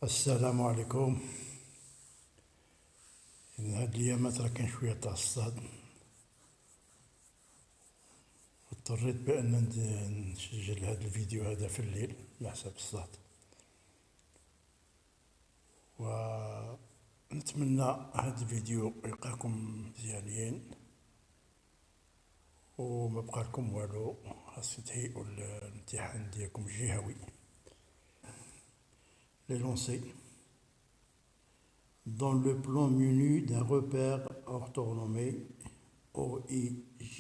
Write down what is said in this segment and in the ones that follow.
السلام عليكم. هاد الأيامات راه كاين شوية تاع الصداع، اضطريت بأن نسجل هاد الفيديو هذا في الليل على حساب الصداع، ونتمنى هاد الفيديو يلقاكم مزيانين وما بقالكم والو، خاص تهيئوا الامتحان ديالكم الجهوي. Les lancers. Dans le plan menu d'un repère orthonormé OIJ,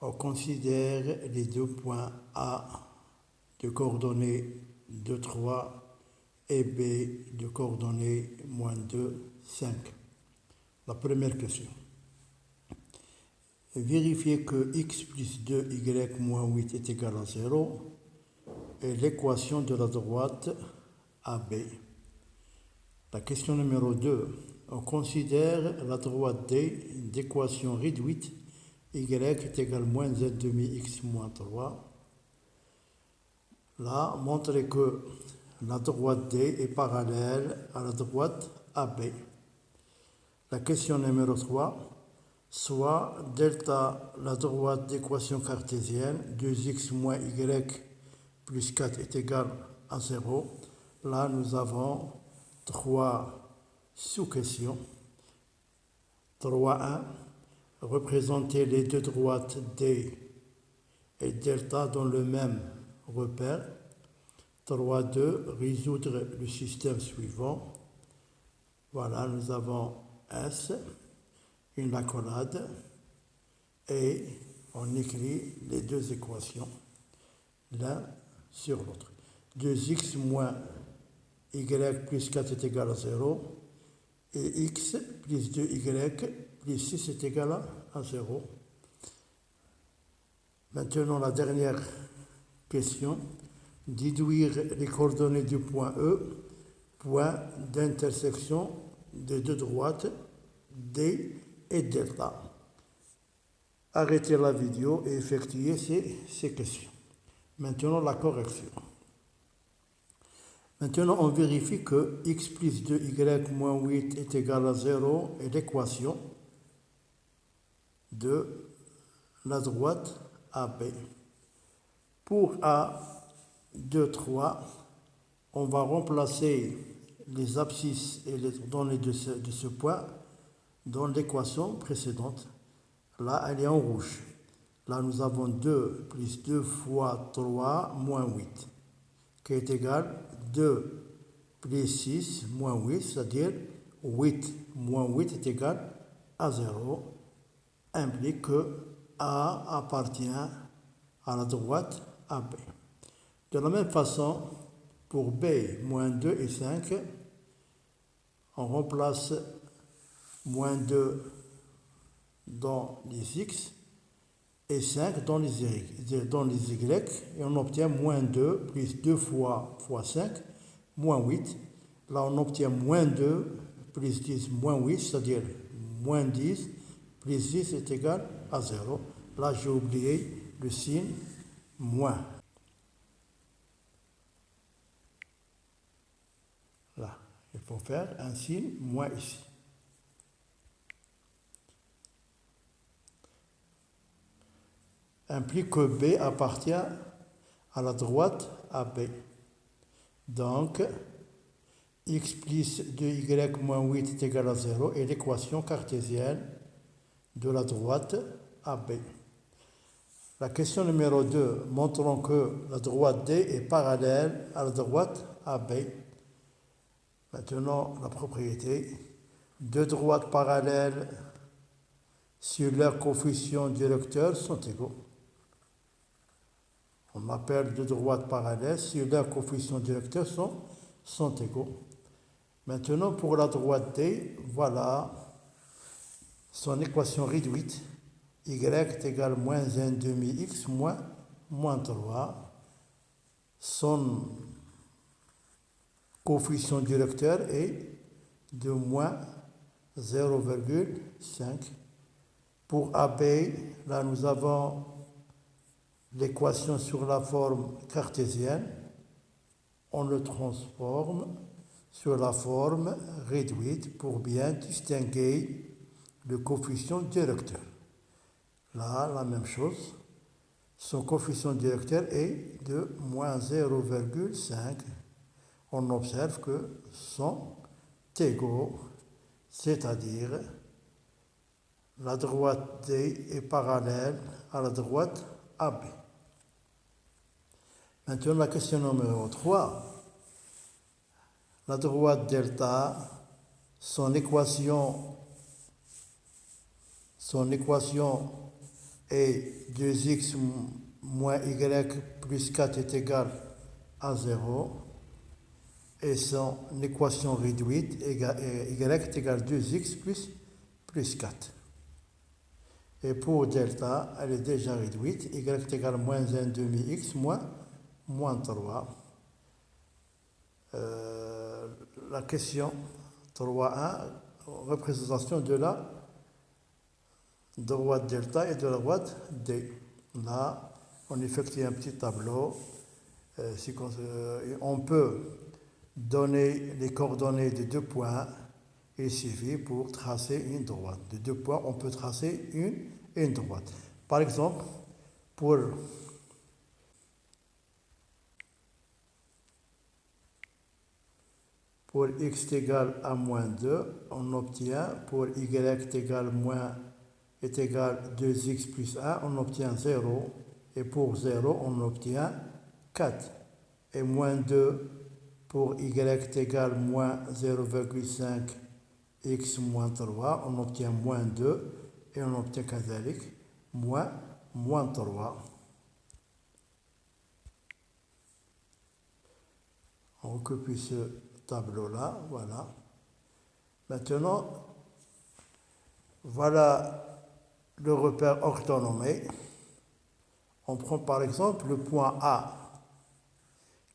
on considère les deux points A de coordonnées 2, 3 et B de coordonnées -2, 5. La première question. Vérifiez que x plus 2y moins 8 est égal à 0 et l'équation de la droite AB. La question numéro 2. On considère la droite D d'équation réduite y est égal à z demi x moins 3. Là, montrez que la droite D est parallèle à la droite AB. La question numéro 3. Soit delta, la droite d'équation cartésienne, 2x moins y plus 4 est égal à 0. Là, nous avons 3 sous-questions. 3.1. Représenter les deux droites D et delta dans le même repère. 3.2. Résoudre le système suivant. Voilà, nous avons S, une accolade, et on écrit les deux équations l'un sur l'autre. 2x moins y plus 4 est égal à 0 et x plus 2y plus 6 est égal à 0. Maintenant, la dernière question. Déduire les coordonnées du point E, point d'intersection des deux droites D et delta. Arrêtez la vidéo et effectuez ces questions. Maintenant, la correction. Maintenant, on vérifie que x plus 2y moins 8 est égal à 0 et l'équation de la droite AB. Pour A, 2, 3, on va remplacer les abscisses et les données de ce point dans l'équation précédente. Là, elle est en rouge. Là, nous avons 2 plus 2 fois 3 moins 8, qui est égal à 2 plus 6 moins 8, c'est-à-dire 8 moins 8 est égal à 0, implique que A appartient à la droite AB. De la même façon, pour B, moins 2 et 5, on remplace moins 2 dans les x et 5 dans les y, et on obtient moins 2 plus 2 fois 5, moins 8. Là, on obtient moins 2 plus 10 moins 8, c'est-à-dire moins 10 plus 10 est égal à 0. Là, j'ai oublié le signe moins. Là, il faut faire un signe moins ici. Implique que B appartient à la droite AB. Donc, x plus 2y moins 8 est égal à 0 et l'équation cartésienne de la droite AB. La question numéro 2, montrons que la droite D est parallèle à la droite AB. Maintenant, la propriété. Deux droites parallèles sur leurs coefficients directeurs sont égaux. On appelle deux droites parallèles si leurs coefficients directeurs sont égaux. Maintenant, pour la droite D, voilà son équation réduite. Y est égal à moins 1 demi x moins 3. Son coefficient directeur est de moins 0,5. Pour AB, là nous avons l'équation sur la forme cartésienne. on le transforme sur la forme réduite pour bien distinguer le coefficient directeur. Là, la même chose. Son coefficient directeur est de moins 0,5. On observe que sont égaux, c'est-à-dire la droite D est parallèle à la droite AB. Maintenant, la question numéro 3. La droite delta, son équation est 2x moins y plus 4 est égal à 0. Et son équation réduite, y est égal à 2x plus 4. Et pour delta, elle est déjà réduite, y est égal à moins 1 demi-x moins 3. La question 3.1, représentation de la droite delta et de la droite D. Là, on effectue un petit tableau. On peut donner les coordonnées de 2 points. Il suffit pour tracer une droite. De 2 points, on peut tracer une droite. Par exemple, pour x égale à moins 2, on obtient, pour y est égal à 2x plus 1, on obtient 0. Et pour 0, on obtient 4. Et moins 2, pour y est égal à moins 0,5 x moins 3, on obtient moins 2. Et on obtient moins 3. On recopie ce tableau-là, voilà. Maintenant, voilà le repère orthonomé. On prend par exemple le point A,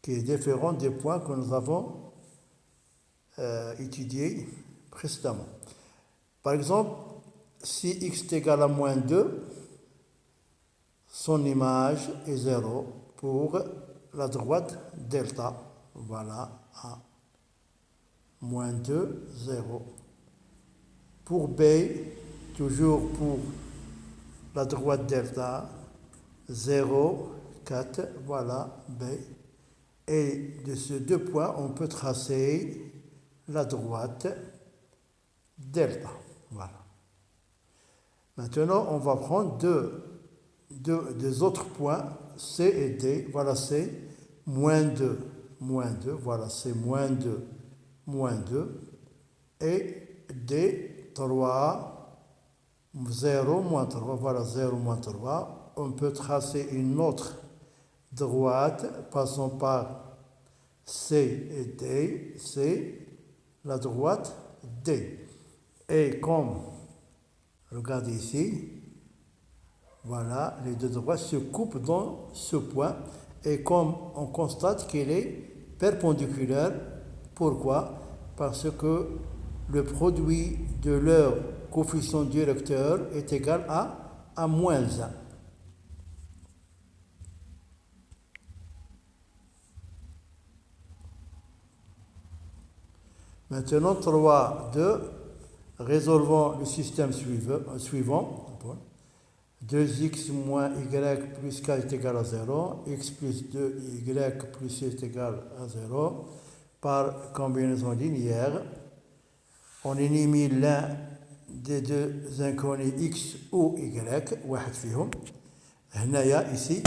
qui est différent des points que nous avons étudiés précédemment. Par exemple, si x est égal à moins 2, son image est 0 pour la droite delta. Voilà, A. Moins 2, 0. Pour B, toujours pour la droite delta, 0, 4, voilà, B. Et de ces 2 points, on peut tracer la droite delta. Voilà. Maintenant, on va prendre deux autres points, C et D. Voilà, C, moins 2, voilà, c'est moins 2, et D, 3, 0, moins 3, voilà, 0, moins 3. On peut tracer une autre droite, passant par C et D, c'est la droite D. Et comme, regardez ici, voilà, les deux droites se coupent dans ce point. Et comme on constate qu'elle est perpendiculaire, pourquoi? Parce que le produit de leur coefficient directeur est égal à moins 1. Maintenant, 3.2, résolvons le système suivant. 2x moins y plus k est égal à 0, x plus 2y plus c est égal à 0, par combinaison linéaire. On élimine l'un des deux inconnus x ou y, واحد فيهم. هنايا ici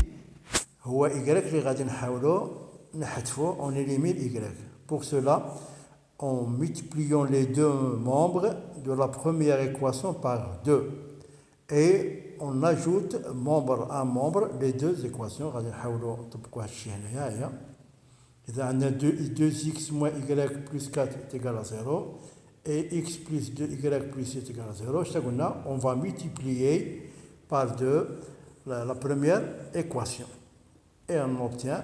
هو y اللي غادي نحاولوا نحذفوا, on élimine y. Pour cela, en multipliant les deux membres de la première équation par 2 et on ajoute membre à membre les deux équations. غادي نحاولوا نطبقوا هادشي هنايا. إذا عندنا 2x moins y plus 4 est égal à 0 et x plus 2y plus c est égal à 0. On va multiplier par 2 la première équation. Et on obtient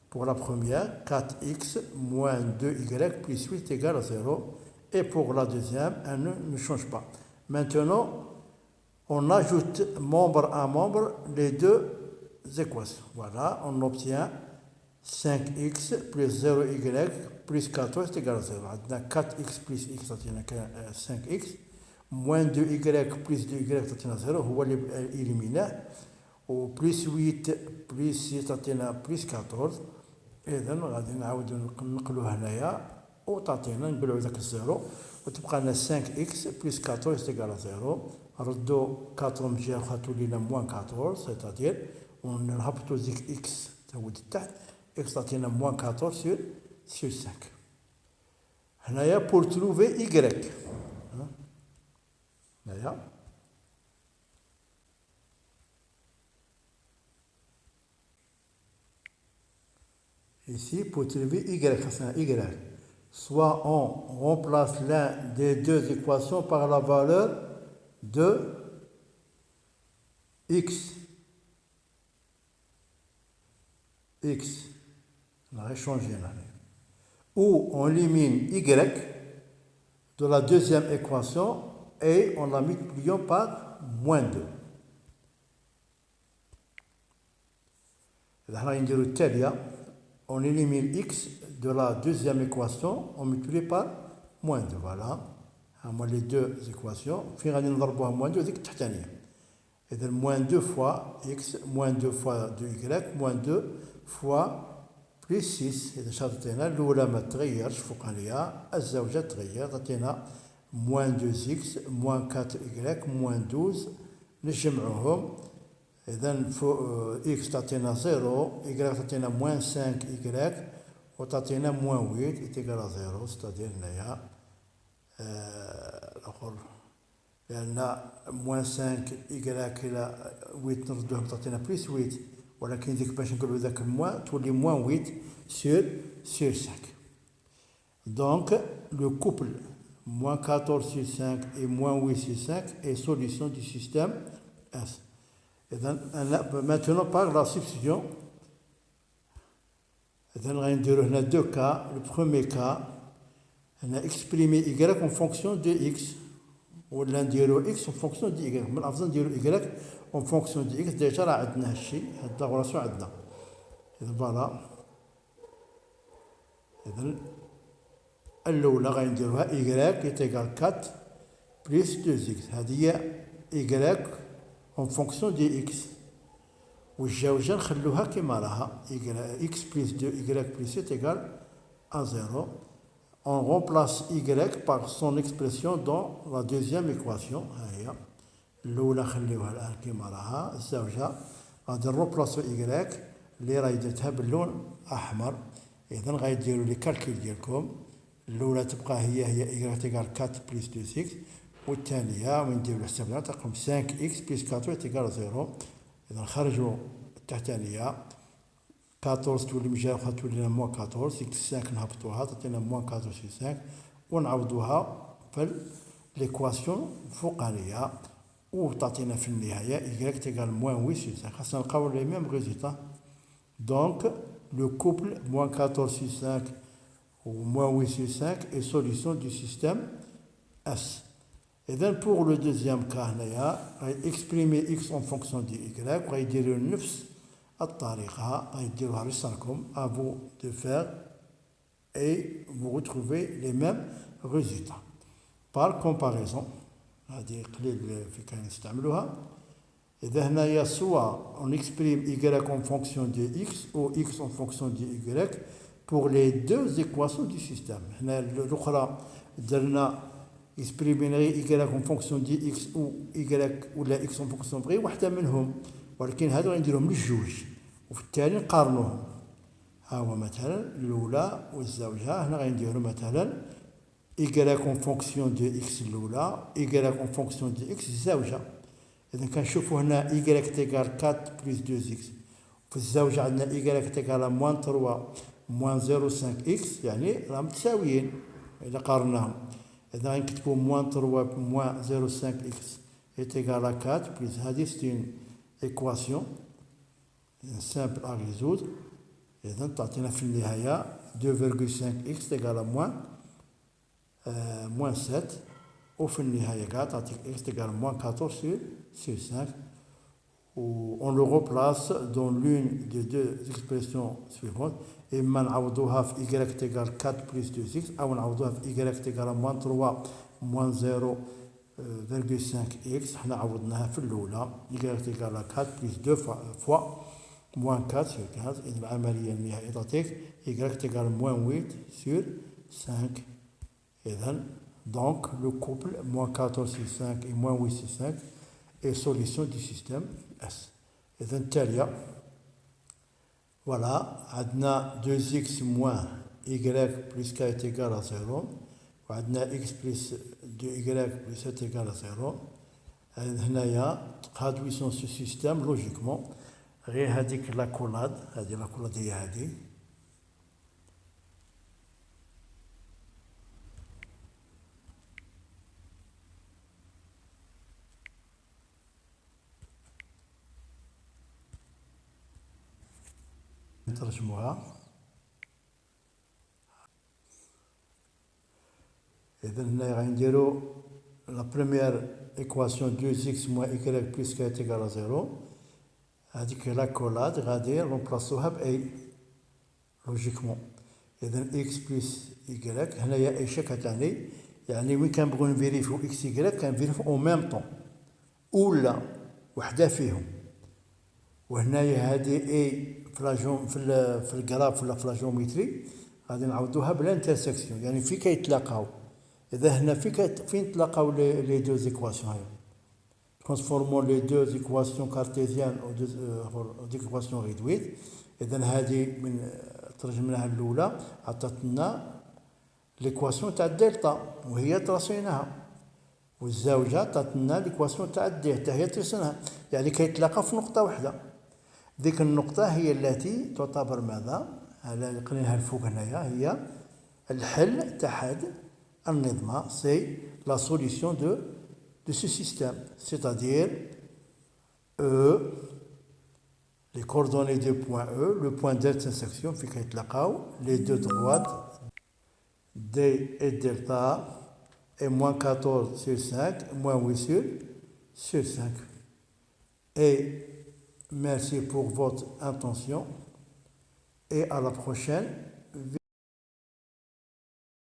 pour la première 4x moins 2y plus 8 est égal à 0. Et pour la deuxième, elle ne change pas. Maintenant, on ajoute membre à membre les deux équations. Voilà, on obtient 5x plus 0y plus 14 est égal à 0. عندنا 4x plus x تعطينا 5x moins 2y plus 2y تعطينا 0 هو اللي إليميناه و plus 8 plus 6 تعطينا plus 14. إذا غادي نعاودو نقلوه هنايا وتعطينا نقولو ذاك الزيرو وتبقى لنا 5x plus 14 est égal à 0. نردو 4 من جهة تولي لنا موان 14 سيتادير ونهبطو ديك x تهود التحت x تعطينا موان 14 sur 5. هنايا pour trouver y هنايا ici pour trouver y, soit on remplace l'un des deux équations par la valeur de x. On a changé là. Ou on élimine y de la deuxième équation et on la multiplie par moins 2. On élimine x de la deuxième équation, on multiplie par moins 2. Voilà. Les deux équations. Puis on va moins 2, c'est moins 2 fois x, moins 2 fois 2y, moins 2 fois plus 6. إذا شرطنا الأولى ما تغيرش فوقانية، الزوجة تغير، تعطينا moins 2x, moins 4y, moins 12 نجمعوهم. إذا x تعطينا 0, y تعطينا moins 5y وتعطينا moins 8 est égal à 0. c'est-à-dire هنايا الآخر لأن moins 5y إلى 8 نردوهم تعطينا plus 8 ولكن ديك باش نقولو ذاك الموان تولي moins 8 sur 5. Donc le couple moins 14 sur 5 et moins 8 sur 5 est solution du système S. Maintenant par la substitution, on a deux cas. Le premier cas, on a exprimé y en fonction de x, ou l'un x en fonction de y. Mais avant de y en fonction de x, déjà là, on a cette relation. Voilà. الأولى غنديروها y est égal 4 plus 2x. هذه y en fonction de x. والجوجة نخلوها كما راها x plus 2y plus 7 égale à 0. On remplace y par son expression dans la deuxième équation. هي الأولى خليوها الآن كما راها الزوجة غادي نروبلاسو y اللي راهي درتها باللون أحمر. إذا غيديروا لي كالكول ديالكم. الأولى تبقى هي y تيكال 4 plus 2x والثانية وين نديرو حسابنا تقوم 5x plus 4 تيكال 0. إذا نخرجوا التحتانية 14 تولي من جهة أخرى تولي لنا موان 14 5 نهبطوها تعطينا موان 14 في 5 ونعوضوها في ليكواسيون الفوقانية وتعطينا في النهاية y تيكال موان 8 في 5. خاصنا نلقاو لي ميم ريزولتا. دونك لو كوبل موان 14 في 5 ou moins 8 sur 5 est solution du système S. Et donc pour le deuxième cas, on va exprimer x en fonction de y, on va dire نفس الطريقة غيديروها لصالكم. À vous de faire et vous retrouvez les mêmes résultats. Par comparaison, هذه قليل في كان نستعملوها. إذا هنايا soit on exprime y en fonction de x ou x en fonction de y pour les deux équations du système. هنا الأخرى درنا إكسبريمينا y en fonction de x ou y ولا x en fonction de y واحدة منهم، ولكن هادو غنديرهم للجوج وفي التالي نقارنوهم. ها هو مثلا الأولى والزوجة. هنا غنديرو مثلا y en fonction de x الأولى y en fonction de x الزوجة. إذا كنشوفو هنا y تيكال 4 plus 2x في الزوجة عندنا y تيكال موان 3 موان 0.5x يعني راهم متساويين إذا قارناهم. إذا غنكتبو موان 3 موان 0.5x est égal à 4 plus هذه c'est une équation simple à résoudre. إذا تعطينا في النهاية 2.5x est égal à moins 7 وفي النهاية كاع تعطيك x est égal à moins 14 sur 5 on le replace dans l'une des deux expressions suivantes. إما نعوضوها في y égale 4 plus 2x أو نعوضوها في y égale moins 3 moins 0,5x. حنا عوضناها في الأولى y égale 4 plus 2 fois moins 4 sur 15. إذن العملية النهائية تعطيك y égale moins 8 sur 5. إذن donc le couple moins 14 sur 5 et moins 8 sur 5 est solution du système S. إذن التالية voilà, عندنا 2x moins y plus k est égal à 0 وعندنا x plus 2y plus 7 égal à 0. هنايا traduisons ce système logiquement غير هذيك لاكولاد هذه لاكولاد هي هذه نترجموها. إذا هنا غنديرو لا بروميير إيكواسيون 2x moins y plus k est égal à 0. هذيك لاكولاد غادي نمبلاصوها ب a لوجيكمون. إذا x plus y هنايا اي شي كتعني يعني وين كنبغيو نفيريفيو x y كنفيريفيو او ميم طون ولا وحده فيهم. وهنايا هذه اي في الجراف ولا في لاجيومتري غادي نعوضوها بالانترسكسيون يعني فين كيتلاقاو. اذا هنا فين تلاقاو لي دو زيكواسيون هاي transformons les deux équations cartésiennes aux deux équations réduites. اذا هذه من ترجمناها الاولى عطاتنا ليكواسيون تاع الدلتا وهي ترسيناها والزاوجه عطاتنا ليكواسيون تاع الدي حتى هي ترسيناها يعني كيتلاقاو في نقطه واحده. ذيك النقطة هي التي تعتبر ماذا؟ على قرينها الفوق هنايا هي الحل تاع هذا النظام. سي لا سوليسيون de ce système, c'est-à-dire E, les coordonnées du point E, le point d'intersection في كيتلاقاو les deux droites D et delta et moins 14 sur 5, moins 8 sur 5. Et merci pour votre attention et à la prochaine.